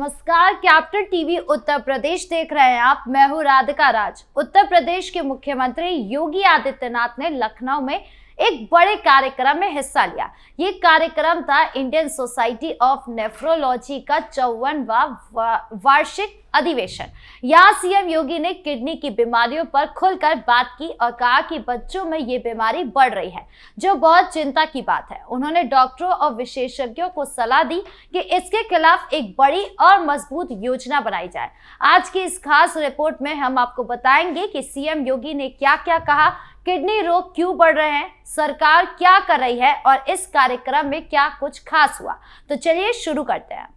नमस्कार, capital TV Uttar Pradesh देख रहे हैं आप। मैं हूं राधिका राज। उत्तर प्रदेश के मुख्यमंत्री योगी आदित्यनाथ ने लखनऊ में एक बड़े कार्यक्रम में हिस्सा लिया। ये कार्यक्रम था इंडियन सोसाइटी ऑफ नेफ्रोलॉजी का 54वां वार्षिक अधिवेशन। यहाँ सीएम योगी ने किडनी की बीमारियों पर खुलकर बात की और कहा कि बच्चों में ये बीमारी बढ़ रही है, जो बहुत चिंता की बात है। उन्होंने डॉक्टरों और विशेषज्ञों को सलाह दी कि इसके खिलाफ एक बड़ी और मजबूत योजना बनाई जाए। आज की इस खास रिपोर्ट में हम आपको बताएंगे कि सीएम योगी ने क्या क्या कहा, किडनी रोग क्यों बढ़ रहे हैं, सरकार क्या कर रही है और इस कार्यक्रम में क्या कुछ खास हुआ। तो चलिए शुरू करते हैं।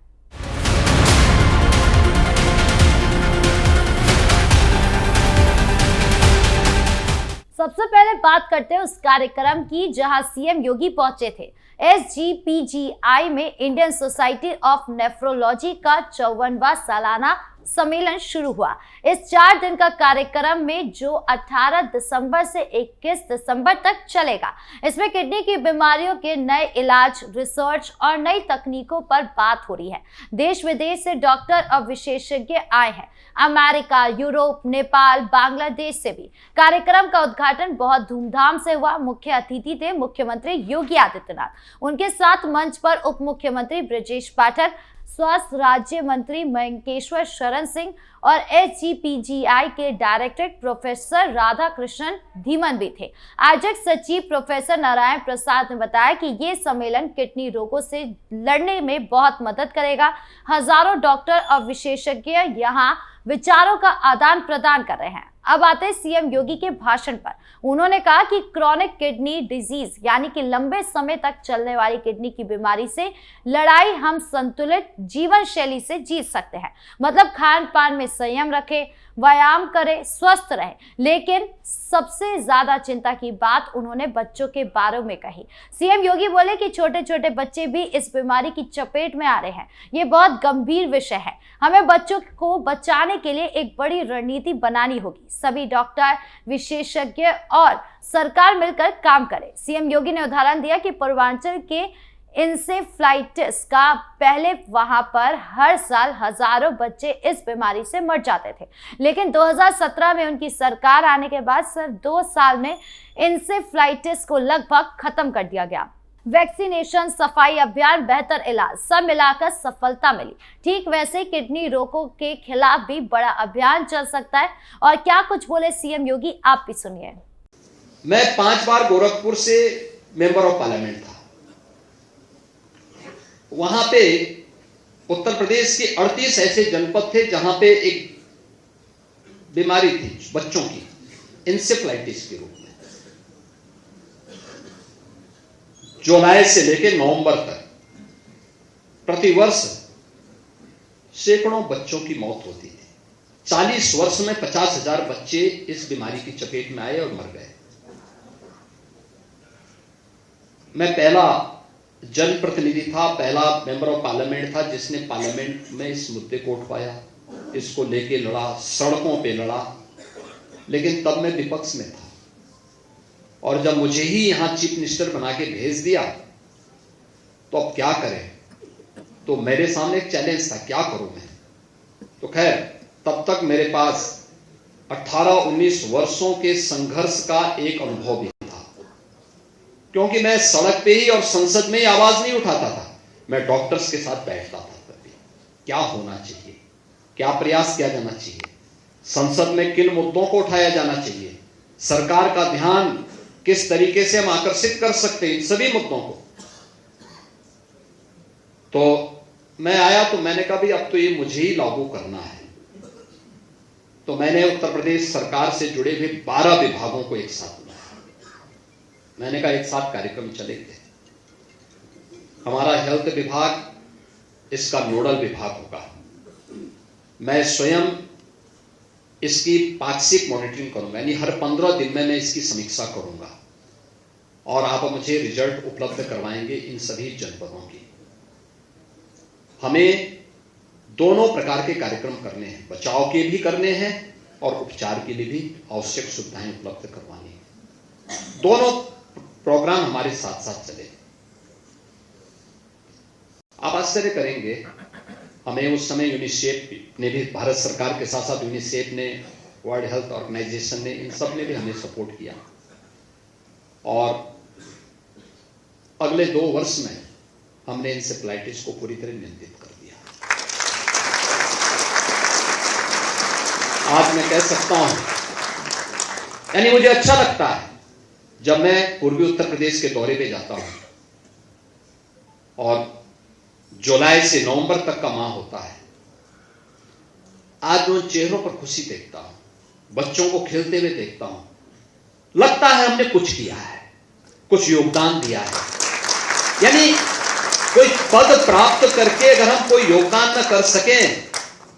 सबसे पहले बात करते हैं उस कार्यक्रम की जहां सीएम योगी पहुंचे थे। SGPGI में इंडियन सोसाइटी ऑफ नेफ्रोलॉजी का 54वां सालाना सम्मेलन शुरू हुआ। इस 4 दिन का कार्यक्रम में जो 18 दिसंबर से 21 दिसंबर तक चलेगा। इसमें किडनी की बीमारियों के नए इलाज, रिसर्च और नई तकनीकों पर बात हो रही है। देश विदेश से डॉक्टर और विशेषज्ञ आए हैं, अमेरिका, यूरोप, नेपाल, बांग्लादेश से भी। कार्यक्रम का उद्घाटन बहुत धूमधाम से हुआ। मुख्य अतिथि थे मुख्यमंत्री योगी आदित्यनाथ। उनके साथ मंच पर उप मुख्यमंत्री ब्रजेश पाठक, स्वास्थ्य राज्य मंत्री मयंकेश्वर शरण सिंह और SGPGI के डायरेक्टर प्रोफेसर राधाकृष्णन धीमन भी थे। आयोजक सचिव प्रोफेसर नारायण प्रसाद ने बताया कि ये सम्मेलन किडनी रोगों से लड़ने में बहुत मदद करेगा। हजारों डॉक्टर और विशेषज्ञ यहाँ विचारों का आदान प्रदान कर रहे हैं। अब आते हैं सीएम योगी के भाषण पर। उन्होंने कहा कि क्रॉनिक किडनी डिजीज यानी कि लंबे समय तक चलने वाली किडनी की बीमारी से लड़ाई हम संतुलित जीवन शैली से जीत सकते हैं। मतलब खान पान में संयम रखें, व्यायाम करें, स्वस्थ रहें। लेकिन सबसे ज्यादा चिंता की बात उन्होंने बच्चों के बारे में कही। सीएम योगी बोले कि छोटे छोटे बच्चे भी इस बीमारी की चपेट में आ रहे हैं। ये बहुत गंभीर विषय है। हमें बच्चों को बचाने के लिए एक बड़ी रणनीति बनानी होगी। सभी डॉक्टर, विशेषज्ञ और सरकार मिलकर काम करें। सीएम योगी ने उदाहरण दिया कि पूर्वांचल के इंसेफ्लाइटिस का पहले वहां पर हर साल हजारों बच्चे इस बीमारी से मर जाते थे, लेकिन 2017 में उनकी सरकार आने के बाद सिर्फ 2 साल में इंसेफ्लाइटिस को लगभग खत्म कर दिया गया। वैक्सीनेशन, सफाई अभियान, बेहतर इलाज, सब मिलाकर सफलता मिली। ठीक वैसे किडनी रोगों के खिलाफ भी बड़ा अभियान चल सकता है। और क्या कुछ बोले सीएम योगी, आप भी सुनिए। मैं 5 बार गोरखपुर से मेंबर ऑफ पार्लियामेंट था। वहां पे उत्तर प्रदेश के 38 ऐसे जनपद थे जहां पे एक बीमारी थी बच्चों की, इंसेफ्लाइटिस के रूप में। जुलाई से लेकर नवंबर तक प्रतिवर्ष सैकड़ों बच्चों की मौत होती थी। 40 वर्ष में 50,000 बच्चे इस बीमारी की चपेट में आए और मर गए। मैं पहला जनप्रतिनिधि था, पहला मेंबर ऑफ पार्लियामेंट था जिसने पार्लियामेंट में इस मुद्दे को उठवाया, इसको लेके लड़ा, सड़कों पे लड़ा। लेकिन तब मैं विपक्ष में था और जब मुझे ही यहां चीफ मिनिस्टर बना के भेज दिया तो अब क्या करें। तो मेरे सामने एक चैलेंज था, क्या करूं मैं। तो खैर तब तक मेरे पास 18-19 वर्षों के संघर्ष का एक अनुभव भी था, क्योंकि मैं सड़क पे ही और संसद में ही आवाज नहीं उठाता था। मैं डॉक्टर्स के साथ बैठता था। तभी क्या होना चाहिए, क्या प्रयास किया जाना चाहिए, संसद में किन मुद्दों को उठाया जाना चाहिए, सरकार का ध्यान किस तरीके से हम आकर्षित कर सकते हैं, इन सभी मुद्दों को। तो मैं आया तो मैंने कहा भी अब तो ये मुझे ही लागू करना है। तो मैंने उत्तर प्रदेश सरकार से जुड़े हुए 12 विभागों को एक साथ बुलाया। मैंने कहा एक साथ कार्यक्रम चलेंगे। हमारा हेल्थ विभाग इसका नोडल विभाग होगा। मैं स्वयं इसकी पाक्षिक मॉनिटरिंग करूंगा, यानी हर 15 दिन में मैं इसकी समीक्षा करूंगा और आप मुझे रिजल्ट उपलब्ध करवाएंगे इन सभी जनपदों की। हमें दोनों प्रकार के कार्यक्रम करने हैं, बचाव के भी करने हैं और उपचार के लिए भी आवश्यक सुविधाएं उपलब्ध करवानी है। दोनों प्रोग्राम हमारे साथ साथ चले। आप आश्चर्य करेंगे, हमें उस समय यूनिसेफ ने भी, भारत सरकार के साथ साथ यूनिसेफ ने, वर्ल्ड हेल्थ ऑर्गेनाइजेशन ने, इन सब ने भी हमें सपोर्ट किया और अगले 2 वर्ष में हमने इंसेफ्लाइटिस को पूरी तरह नियंत्रित कर दिया। आज मैं कह सकता हूं, यानी मुझे अच्छा लगता है जब मैं पूर्वी उत्तर प्रदेश के दौरे पे जाता हूं और जुलाई से नवंबर तक का माह होता है, आज मैं उन चेहरों पर खुशी देखता हूं, बच्चों को खेलते हुए देखता हूं, लगता है हमने कुछ किया है, कुछ योगदान दिया है। यानी कोई पद प्राप्त करके अगर हम कोई योगदान न कर सकें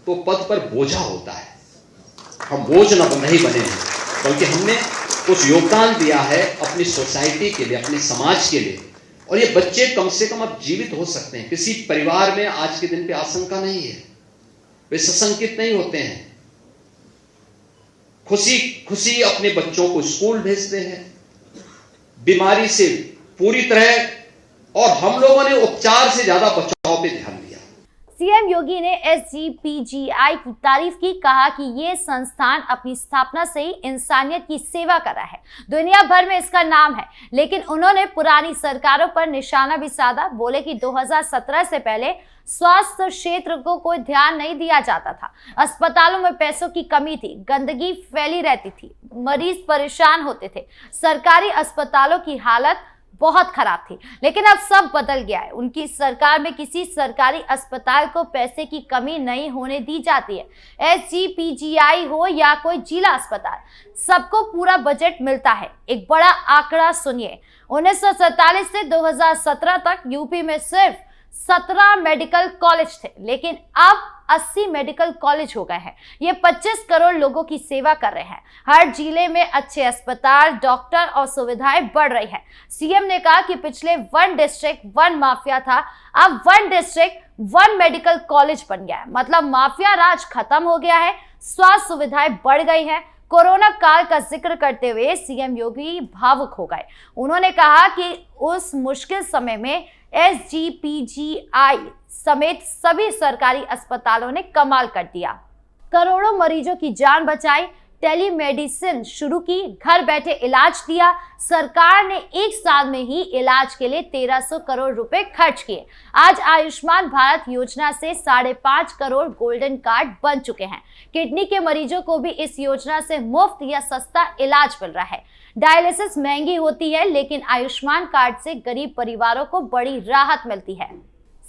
तो पद पर बोझा होता है। हम बोझ नहीं बने हैं, बल्कि हमने कुछ योगदान दिया है अपनी सोसाइटी के लिए, अपने समाज के लिए। और ये बच्चे कम से कम अब जीवित हो सकते हैं। किसी परिवार में आज के दिन पे आशंका नहीं है, वे सशंकित नहीं होते हैं, खुशी खुशी अपने बच्चों को स्कूल भेजते हैं, बीमारी से पूरी तरह। और हम लोगों ने उपचार से ज्यादा बचाव पे ध्यान दिया। सीएम योगी ने SGPGI की तारीफ की, कहा कि ये संस्थान अपनी स्थापना से ही इंसानियत की सेवा कर रहा है, दुनिया भर में इसका नाम है। लेकिन उन्होंने पुरानी सरकारों पर निशाना भी साधा। बोले कि 2017 से पहले स्वास्थ्य क्षेत्र को कोई ध्यान नहीं दिया जाता था, अस्पतालों में पैसों की कमी थी, गंदगी फैली रहती थी, मरीज परेशान होते थे, सरकारी अस्पतालों की हालत बहुत खराब थी। लेकिन अब सब बदल गया है। उनकी सरकार में किसी सरकारी अस्पताल को पैसे की कमी नहीं होने दी जाती है। SGPGI हो या कोई जिला अस्पताल, सबको पूरा बजट मिलता है। एक बड़ा आंकड़ा सुनिए, 1947 से 2017 तक यूपी में सिर्फ 17 मेडिकल कॉलेज थे, लेकिन अब 80 मेडिकल कॉलेज हो गए हैं। ये 25 करोड़ लोगों की सेवा कर रहे हैं। हर जिले में अच्छे अस्पताल, डॉक्टर और सुविधाएं बढ़ रही है। सीएम ने कहा कि पिछले 1 डिस्ट्रिक्ट 1 माफिया था, अब 1 डिस्ट्रिक्ट 1 मेडिकल कॉलेज बन गया है। मतलब माफिया राज खत्म हो गया है, स्वास्थ्य सुविधाएं बढ़ गई हैं। कोरोना काल का जिक्र करते हुए सीएम योगी भावुक हो गए। उन्होंने कहा कि उस मुश्किल समय में SGPGI समेत सभी सरकारी अस्पतालों ने कमाल कर दिया, करोड़ों मरीजों की जान बचाई, टेलीमेडिसिन शुरू की, घर बैठे इलाज दिया। सरकार ने 1 साल में ही इलाज के लिए 1300 करोड़ रुपए खर्च किए। आज आयुष्मान भारत योजना से 5.5 करोड़ गोल्डन कार्ड बन चुके हैं। किडनी के मरीजों को भी इस योजना से मुफ्त या सस्ता इलाज मिल रहा है। डायलिसिस महंगी होती है, लेकिन आयुष्मान कार्ड से गरीब परिवारों को बड़ी राहत मिलती है।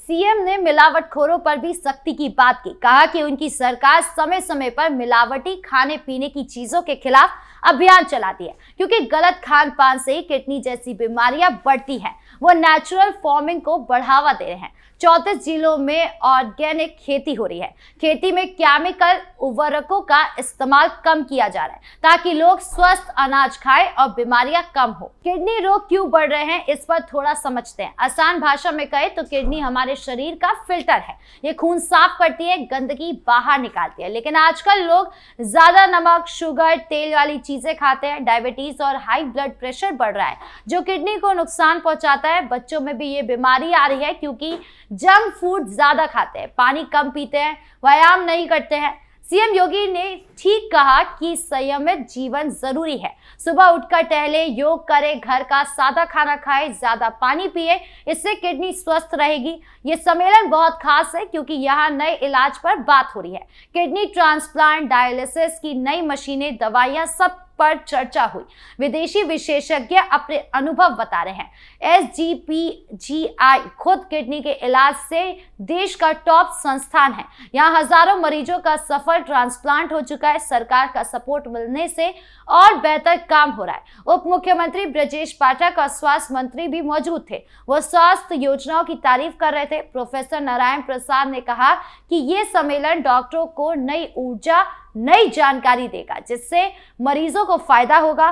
सीएम ने मिलावटखोरों पर भी सख्ती की बात की, कहा कि उनकी सरकार समय समय पर मिलावटी खाने पीने की चीजों के खिलाफ अभियान चलाती है, क्योंकि गलत खान पान से ही किडनी जैसी बीमारियां बढ़ती हैं। वो नेचुरल फार्मिंग को बढ़ावा दे रहे हैं। 34 जिलों में ऑर्गेनिक खेती हो रही है। खेती में केमिकल उर्वरकों का इस्तेमाल कम किया जा रहा है, ताकि लोग स्वस्थ अनाज खाएं और बीमारियां कम हो। किडनी रोग क्यों बढ़ रहे हैं, इस पर थोड़ा समझते हैं। आसान भाषा में कहे तो किडनी हमारे शरीर का फिल्टर है। ये खून साफ करती है, गंदगी बाहर निकालती है। लेकिन आजकल लोग ज्यादा नमक, शुगर, तेल वाली चीजें खाते हैं। डायबिटीज और हाई ब्लड प्रेशर बढ़ रहा है, जो किडनी को नुकसान पहुंचाता है। बच्चों में भी ये बीमारी आ रही है, क्योंकि जंक फूड ज्यादा खाते हैं, पानी कम पीते हैं, व्यायाम नहीं करते हैं। सीएम योगी ने ठीक कहा कि संयमित जीवन जरूरी है। सुबह उठकर टहले, योग करे, घर का सादा खाना खाए, ज्यादा पानी पिए, इससे किडनी स्वस्थ रहेगी। ये सम्मेलन बहुत खास है, क्योंकि यहाँ नए इलाज पर बात हो रही है। किडनी ट्रांसप्लांट, डायलिसिस की नई मशीनें, दवाइयां, सब पर चर्चा हुई। विदेशी विशेषज्ञ अपने अनुभव बता रहे हैं। SGPGI खुद किडनी के इलाज से देश का टॉप संस्थान है। यहाँ हजारों मरीजों का सफल ट्रांसप्लांट हो चुका है। सरकार का सपोर्ट मिलने से और बेहतर काम हो रहा है। उप मुख्यमंत्री ब्रजेश पाठक और स्वास्थ्य मंत्री भी मौजूद थे। वो स्वास्थ्य योजनाओं की तारीफ कर रहे थे। प्रोफेसर नारायण प्रसाद ने कहा कि ये सम्मेलन डॉक्टरों को नई ऊर्जा, नई जानकारी देगा, जिससे मरीजों को फायदा होगा।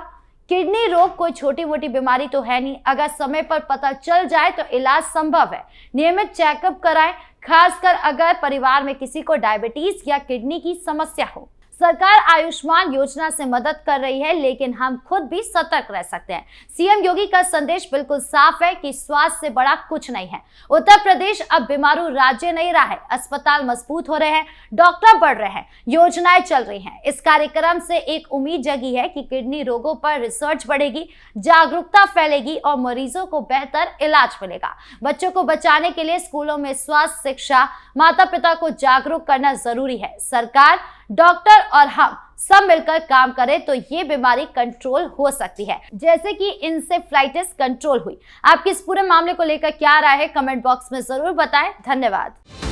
किडनी रोग कोई छोटी मोटी बीमारी तो है नहीं। अगर समय पर पता चल जाए तो इलाज संभव है। नियमित चेकअप कराएं, खासकर अगर परिवार में किसी को डायबिटीज या किडनी की समस्या हो। सरकार आयुष्मान योजना से मदद कर रही है, लेकिन हम खुद भी सतर्क रह सकते हैं। सीएम योगी का संदेश बिल्कुल साफ है कि स्वास्थ्य से बड़ा कुछ नहीं है। उत्तर प्रदेश अब बीमारू राज्य नहीं रहा है। अस्पताल मजबूत हो रहे हैं, डॉक्टर बढ़ रहे हैं, योजनाएं चल रही हैं। इस कार्यक्रम से एक उम्मीद जगी है कि किडनी रोगों पर रिसर्च बढ़ेगी, जागरूकता फैलेगी और मरीजों को बेहतर इलाज मिलेगा। बच्चों को बचाने के लिए स्कूलों में स्वास्थ्य शिक्षा, माता पिता को जागरूक करना जरूरी है। सरकार, डॉक्टर और हम सब मिलकर काम करें तो ये बीमारी कंट्रोल हो सकती है, जैसे कि इंसेफ्लाइटिस कंट्रोल हुई। आपकी इस पूरे मामले को लेकर क्या राय है, कमेंट बॉक्स में जरूर बताएं। धन्यवाद।